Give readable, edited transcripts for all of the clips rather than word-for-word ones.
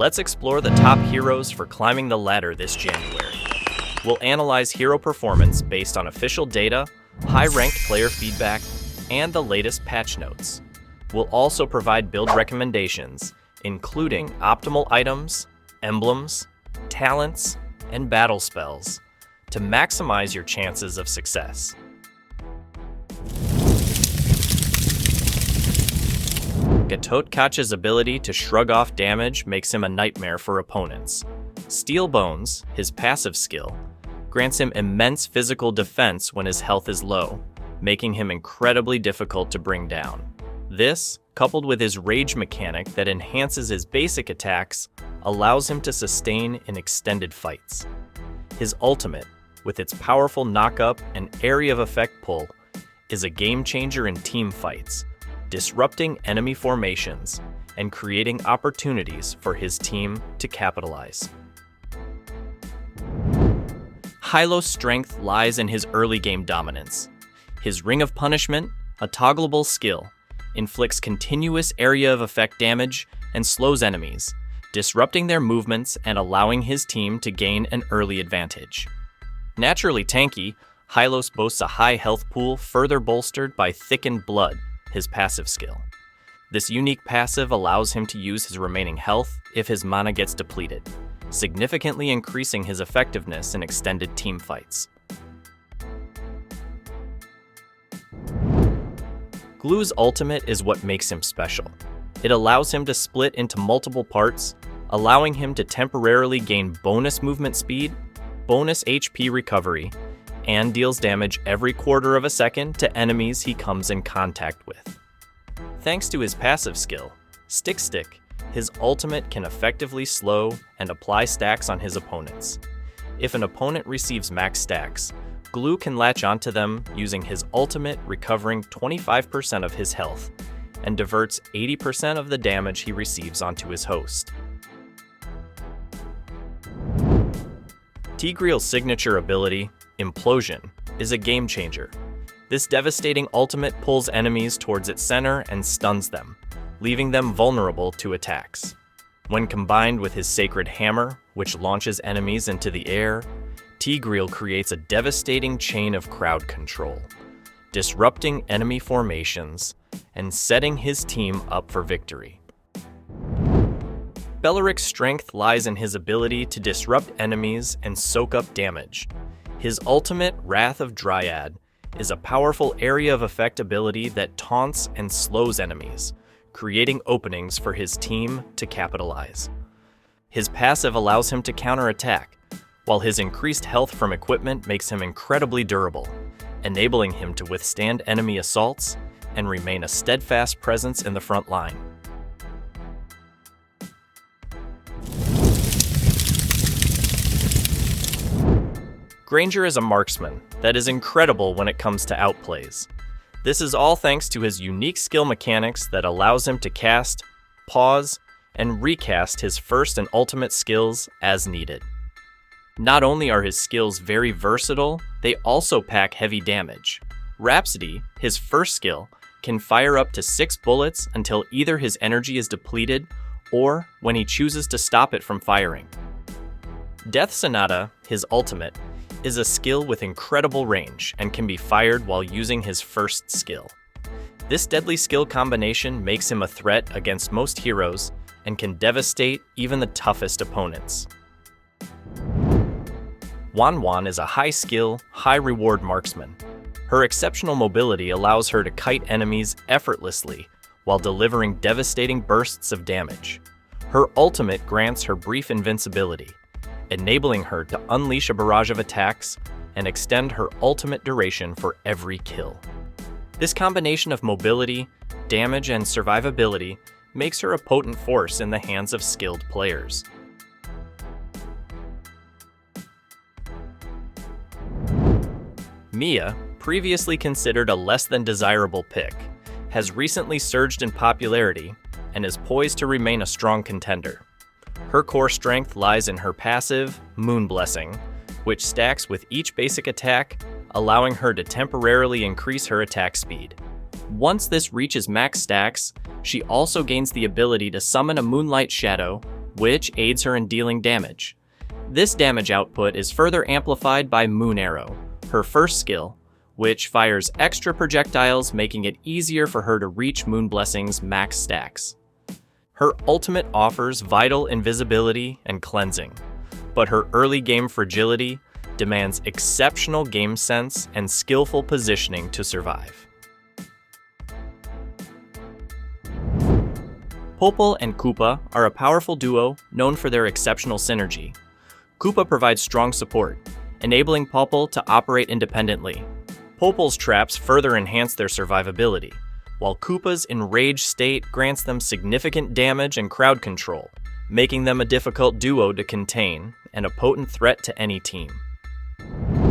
Let's explore the top heroes for climbing the ladder this January. We'll analyze hero performance based on official data, high-ranked player feedback, and the latest patch notes. We'll also provide build recommendations, including optimal items, emblems, talents, and battle spells, to maximize your chances of success. Gatotkacht's ability to shrug off damage makes him a nightmare for opponents. Steel Bones, his passive skill, grants him immense physical defense when his health is low, making him incredibly difficult to bring down. This, coupled with his rage mechanic that enhances his basic attacks, allows him to sustain in extended fights. His ultimate, with its powerful knock-up and area of effect pull, is a game changer in team fights, disrupting enemy formations and creating opportunities for his team to capitalize. Hylo's strength lies in his early game dominance. His Ring of Punishment, a toggleable skill, inflicts continuous area of effect damage and slows enemies, disrupting their movements and allowing his team to gain an early advantage. Naturally tanky, Hylos boasts a high health pool further bolstered by Thickened Blood, his passive skill. This unique passive allows him to use his remaining health if his mana gets depleted, significantly increasing his effectiveness in extended team fights. Glue's ultimate is what makes him special. It allows him to split into multiple parts, allowing him to temporarily gain bonus movement speed, bonus HP recovery, and deals damage every quarter of a second to enemies he comes in contact with. Thanks to his passive skill, Stick, his ultimate can effectively slow and apply stacks on his opponents. If an opponent receives max stacks, Glue can latch onto them using his ultimate, recovering 25% of his health, and diverts 80% of the damage he receives onto his host. Tigreal's signature ability, Implosion, is a game changer. This devastating ultimate pulls enemies towards its center and stuns them, leaving them vulnerable to attacks. When combined with his Sacred Hammer, which launches enemies into the air, Tigreal creates a devastating chain of crowd control, disrupting enemy formations and setting his team up for victory. Belaric's strength lies in his ability to disrupt enemies and soak up damage. His ultimate, Wrath of Dryad, is a powerful area of effect ability that taunts and slows enemies, creating openings for his team to capitalize. His passive allows him to counterattack, while his increased health from equipment makes him incredibly durable, enabling him to withstand enemy assaults and remain a steadfast presence in the front line. Granger is a marksman that is incredible when it comes to outplays. This is all thanks to his unique skill mechanics that allows him to cast, pause, and recast his first and ultimate skills as needed. Not only are his skills very versatile, they also pack heavy damage. Rhapsody, his first skill, can fire up to 6 bullets until either his energy is depleted or when he chooses to stop it from firing. Death Sonata, his ultimate, is a skill with incredible range and can be fired while using his first skill. This deadly skill combination makes him a threat against most heroes and can devastate even the toughest opponents. Wan is a high-skill, high-reward marksman. Her exceptional mobility allows her to kite enemies effortlessly while delivering devastating bursts of damage. Her ultimate grants her brief invincibility, enabling her to unleash a barrage of attacks and extend her ultimate duration for every kill. This combination of mobility, damage, and survivability makes her a potent force in the hands of skilled players. Mia, previously considered a less than desirable pick, has recently surged in popularity and is poised to remain a strong contender. Her core strength lies in her passive, Moon Blessing, which stacks with each basic attack, allowing her to temporarily increase her attack speed. Once this reaches max stacks, she also gains the ability to summon a Moonlight Shadow, which aids her in dealing damage. This damage output is further amplified by Moon Arrow, her first skill, which fires extra projectiles, making it easier for her to reach Moon Blessing's max stacks. Her ultimate offers vital invisibility and cleansing, but her early game fragility demands exceptional game sense and skillful positioning to survive. Popol and Koopa are a powerful duo known for their exceptional synergy. Koopa provides strong support, enabling Popol to operate independently. Popol's traps further enhance their survivability, while Koopa's enraged state grants them significant damage and crowd control, making them a difficult duo to contain and a potent threat to any team.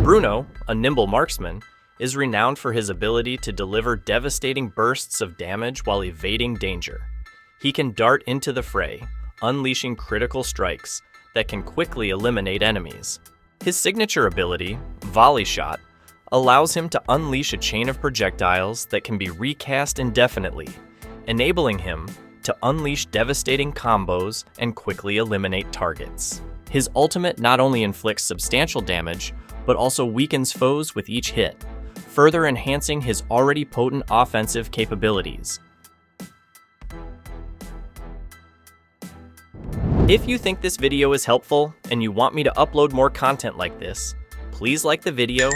Bruno, a nimble marksman, is renowned for his ability to deliver devastating bursts of damage while evading danger. He can dart into the fray, unleashing critical strikes that can quickly eliminate enemies. His signature ability, Volley Shot, allows him to unleash a chain of projectiles that can be recast indefinitely, enabling him to unleash devastating combos and quickly eliminate targets. His ultimate not only inflicts substantial damage, but also weakens foes with each hit, further enhancing his already potent offensive capabilities. If you think this video is helpful and you want me to upload more content like this, please like the video,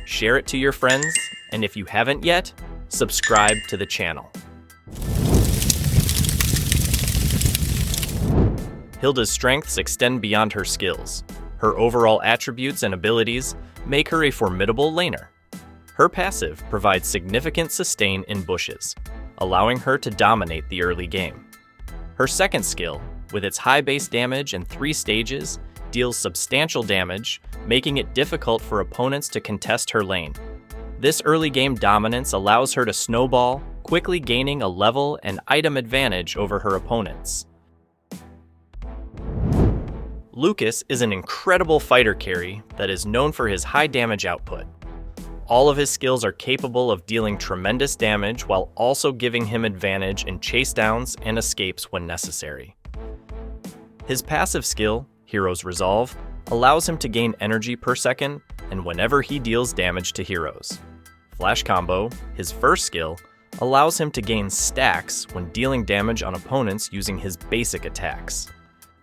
share it to your friends, and if you haven't yet, subscribe to the channel. Hilda's strengths extend beyond her skills. Her overall attributes and abilities make her a formidable laner. Her passive provides significant sustain in bushes, allowing her to dominate the early game. Her second skill, with its high base damage and 3 stages, deals substantial damage, making it difficult for opponents to contest her lane. This early game dominance allows her to snowball, quickly gaining a level and item advantage over her opponents. Lucas is an incredible fighter carry that is known for his high damage output. All of his skills are capable of dealing tremendous damage while also giving him advantage in chase downs and escapes when necessary. His passive skill, Hero's Resolve, allows him to gain energy per second and whenever he deals damage to heroes. Flash Combo, his first skill, allows him to gain stacks when dealing damage on opponents using his basic attacks.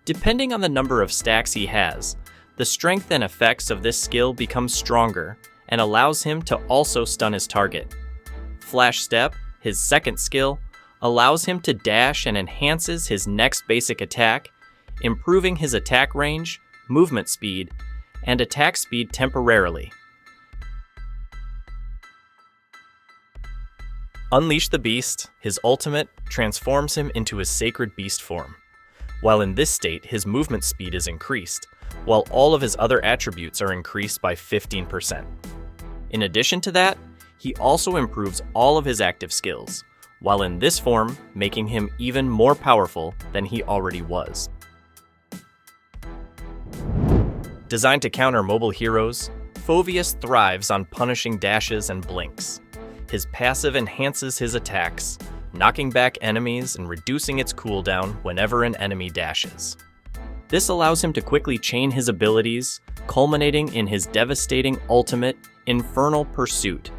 Depending on the number of stacks he has, the strength and effects of this skill become stronger and allows him to also stun his target. Flash Step, his second skill, allows him to dash and enhances his next basic attack, improving his attack range, movement speed, and attack speed temporarily. Unleash the Beast, his ultimate, transforms him into his sacred beast form. While in this state, his movement speed is increased, while all of his other attributes are increased by 15%. In addition to that, he also improves all of his active skills, while in this form, making him even more powerful than he already was. Designed to counter mobile heroes, Phoveus thrives on punishing dashes and blinks. His passive enhances his attacks, knocking back enemies and reducing its cooldown whenever an enemy dashes. This allows him to quickly chain his abilities, culminating in his devastating ultimate, Infernal Pursuit,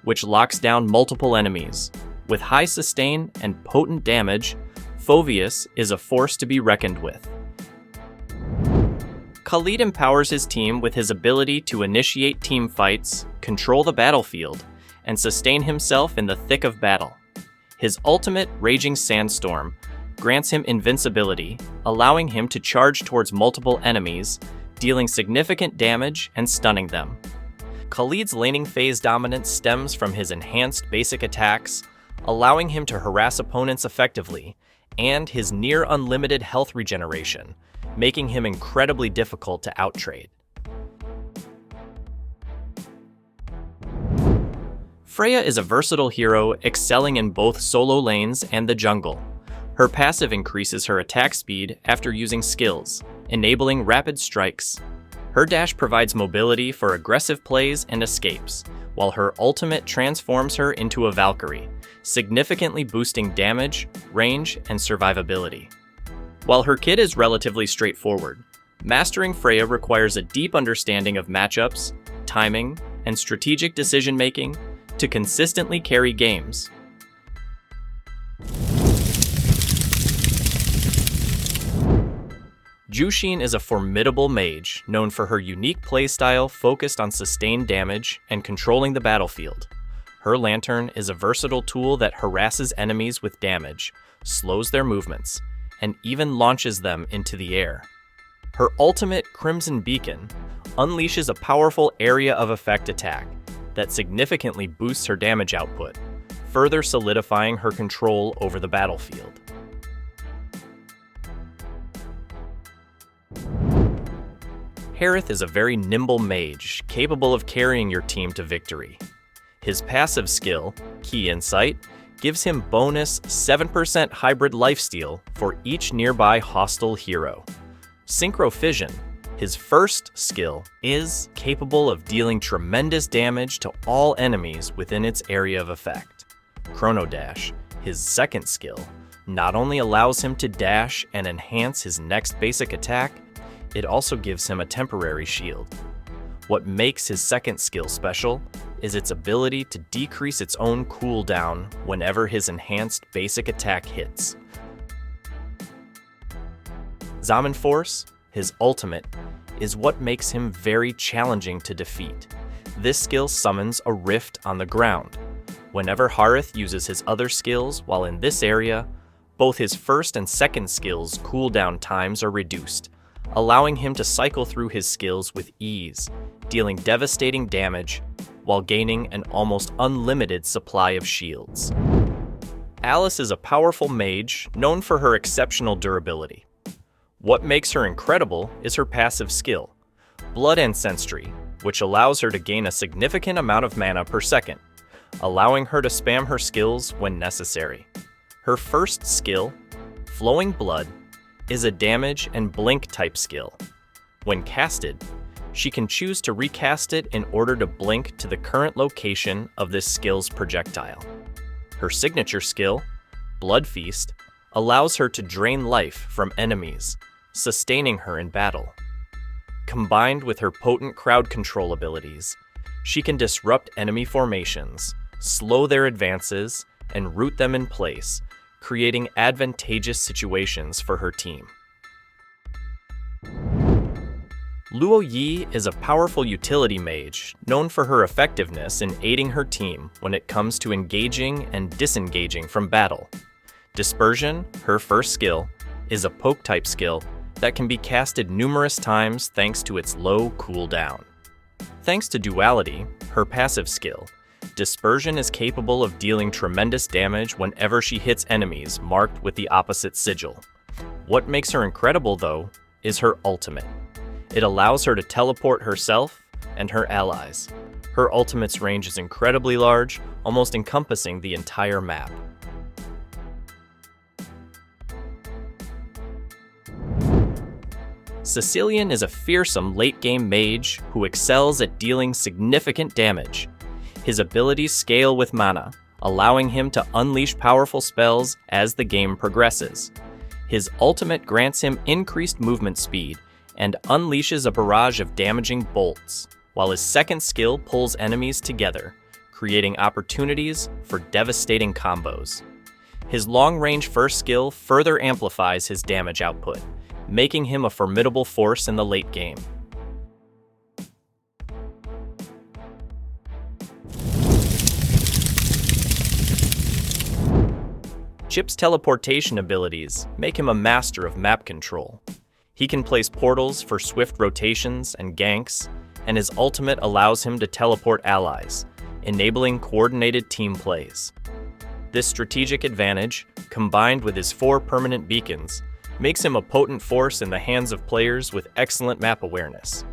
which locks down multiple enemies. With high sustain and potent damage, Phoveus is a force to be reckoned with. Khalid empowers his team with his ability to initiate team fights, control the battlefield, and sustain himself in the thick of battle. His ultimate, Raging Sandstorm, grants him invincibility, allowing him to charge towards multiple enemies, dealing significant damage and stunning them. Khalid's laning phase dominance stems from his enhanced basic attacks, allowing him to harass opponents effectively, and his near unlimited health regeneration, making him incredibly difficult to outtrade. Freya is a versatile hero excelling in both solo lanes and the jungle. Her passive increases her attack speed after using skills, enabling rapid strikes. Her dash provides mobility for aggressive plays and escapes, while her ultimate transforms her into a Valkyrie, significantly boosting damage, range, and survivability. While her kit is relatively straightforward, mastering Freya requires a deep understanding of matchups, timing, and strategic decision-making to consistently carry games. Jushin is a formidable mage known for her unique playstyle focused on sustained damage and controlling the battlefield. Her lantern is a versatile tool that harasses enemies with damage, slows their movements, and even launches them into the air. Her ultimate, Crimson Beacon, unleashes a powerful area of effect attack that significantly boosts her damage output, further solidifying her control over the battlefield. Harith is a very nimble mage, capable of carrying your team to victory. His passive skill, Key Insight, gives him bonus 7% hybrid lifesteal for each nearby hostile hero. Synchro Fission, his first skill, is capable of dealing tremendous damage to all enemies within its area of effect. Chrono Dash, his second skill, not only allows him to dash and enhance his next basic attack, it also gives him a temporary shield. What makes his second skill special is its ability to decrease its own cooldown whenever his enhanced basic attack hits. Zaman Force, his ultimate, is what makes him very challenging to defeat. This skill summons a rift on the ground. Whenever Harith uses his other skills while in this area, both his first and second skills' cooldown times are reduced, allowing him to cycle through his skills with ease, dealing devastating damage while gaining an almost unlimited supply of shields. Alice is a powerful mage known for her exceptional durability. What makes her incredible is her passive skill, Blood Ancestry, which allows her to gain a significant amount of mana per second, allowing her to spam her skills when necessary. Her first skill, Flowing Blood, is a damage and blink type skill. When casted, she can choose to recast it in order to blink to the current location of this skill's projectile. Her signature skill, Blood Feast, allows her to drain life from enemies, sustaining her in battle. Combined with her potent crowd control abilities, she can disrupt enemy formations, slow their advances, and root them in place, creating advantageous situations for her team. Luo Yi is a powerful utility mage known for her effectiveness in aiding her team when it comes to engaging and disengaging from battle. Dispersion, her first skill, is a poke-type skill that can be casted numerous times thanks to its low cooldown. Thanks to Duality, her passive skill, Dispersion is capable of dealing tremendous damage whenever she hits enemies marked with the opposite sigil. What makes her incredible, though, is her ultimate. It allows her to teleport herself and her allies. Her ultimate's range is incredibly large, almost encompassing the entire map. Sicilian is a fearsome late-game mage who excels at dealing significant damage. His abilities scale with mana, allowing him to unleash powerful spells as the game progresses. His ultimate grants him increased movement speed and unleashes a barrage of damaging bolts, while his second skill pulls enemies together, creating opportunities for devastating combos. His long-range first skill further amplifies his damage output, making him a formidable force in the late game. Chip's teleportation abilities make him a master of map control. He can place portals for swift rotations and ganks, and his ultimate allows him to teleport allies, enabling coordinated team plays. This strategic advantage, combined with his 4 permanent beacons, makes him a potent force in the hands of players with excellent map awareness.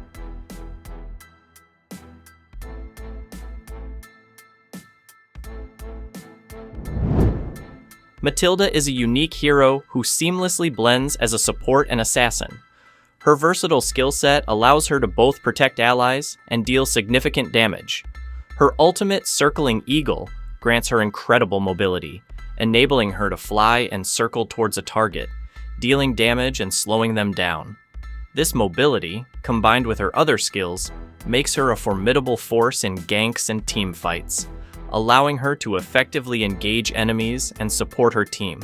Matilda is a unique hero who seamlessly blends as a support and assassin. Her versatile skill set allows her to both protect allies and deal significant damage. Her ultimate Circling Eagle grants her incredible mobility, enabling her to fly and circle towards a target, dealing damage and slowing them down. This mobility, combined with her other skills, makes her a formidable force in ganks and team fights, allowing her to effectively engage enemies and support her team.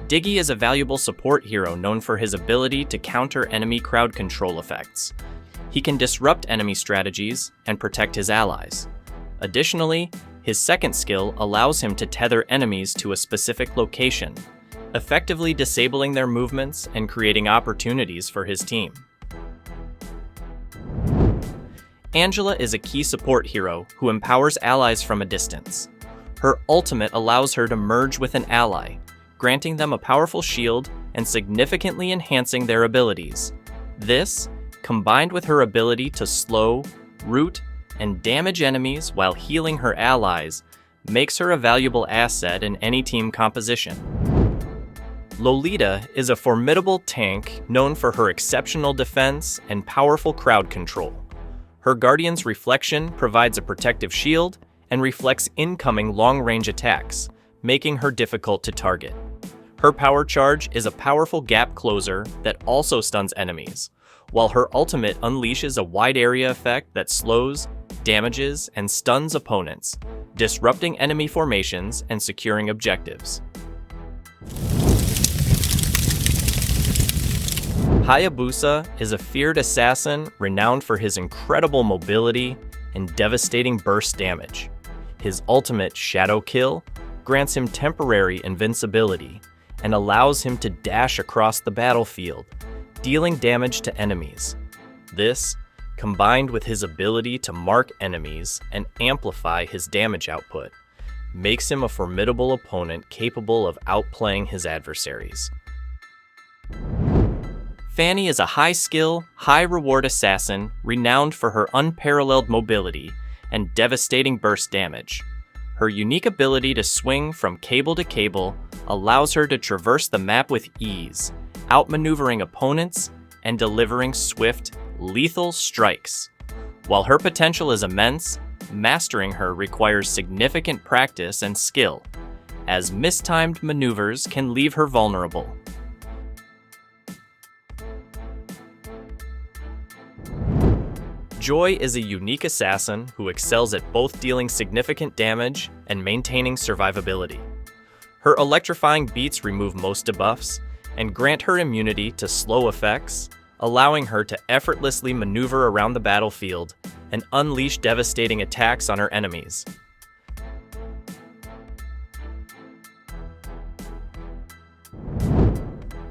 Diggy is a valuable support hero known for his ability to counter enemy crowd control effects. He can disrupt enemy strategies and protect his allies. Additionally, his second skill allows him to tether enemies to a specific location, effectively disabling their movements and creating opportunities for his team. Angela is a key support hero who empowers allies from a distance. Her ultimate allows her to merge with an ally, granting them a powerful shield and significantly enhancing their abilities. This, combined with her ability to slow, root, and damage enemies while healing her allies, makes her a valuable asset in any team composition. Lolita is a formidable tank known for her exceptional defense and powerful crowd control. Her Guardian's Reflection provides a protective shield and reflects incoming long-range attacks, making her difficult to target. Her power charge is a powerful gap closer that also stuns enemies, while her ultimate unleashes a wide area effect that slows, damages, and stuns opponents, disrupting enemy formations and securing objectives. Hayabusa is a feared assassin renowned for his incredible mobility and devastating burst damage. His ultimate Shadow Kill grants him temporary invincibility and allows him to dash across the battlefield, dealing damage to enemies. This, combined with his ability to mark enemies and amplify his damage output, makes him a formidable opponent capable of outplaying his adversaries. Fanny is a high-skill, high-reward assassin renowned for her unparalleled mobility and devastating burst damage. Her unique ability to swing from cable to cable allows her to traverse the map with ease, outmaneuvering opponents and delivering swift, lethal strikes. While her potential is immense, mastering her requires significant practice and skill, as mistimed maneuvers can leave her vulnerable. Joy is a unique assassin who excels at both dealing significant damage and maintaining survivability. Her electrifying beats remove most debuffs and grant her immunity to slow effects, allowing her to effortlessly maneuver around the battlefield and unleash devastating attacks on her enemies.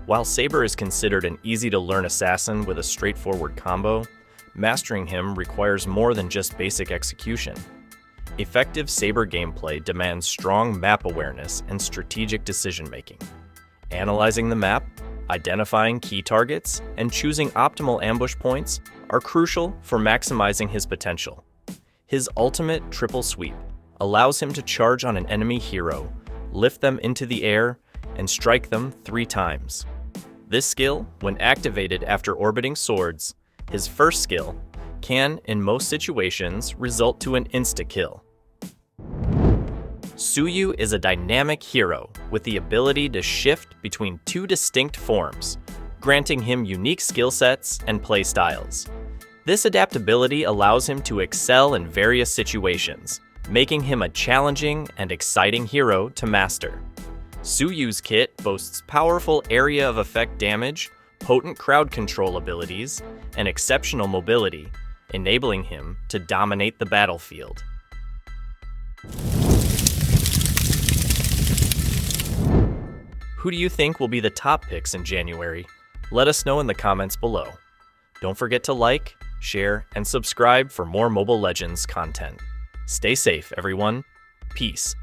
While Saber is considered an easy-to-learn assassin with a straightforward combo, mastering him requires more than just basic execution. Effective Saber gameplay demands strong map awareness and strategic decision-making. Analyzing the map, identifying key targets, and choosing optimal ambush points are crucial for maximizing his potential. His ultimate triple sweep allows him to charge on an enemy hero, lift them into the air, and strike them 3 times. This skill, when activated after orbiting swords, his first skill, can, in most situations, result to an insta-kill. Suyu is a dynamic hero with the ability to shift between 2 distinct forms, granting him unique skill sets and play styles. This adaptability allows him to excel in various situations, making him a challenging and exciting hero to master. Suyu's kit boasts powerful area of effect damage, potent crowd control abilities, and exceptional mobility, enabling him to dominate the battlefield. Who do you think will be the top picks in January? Let us know in the comments below. Don't forget to like, share, and subscribe for more Mobile Legends content. Stay safe, everyone. Peace.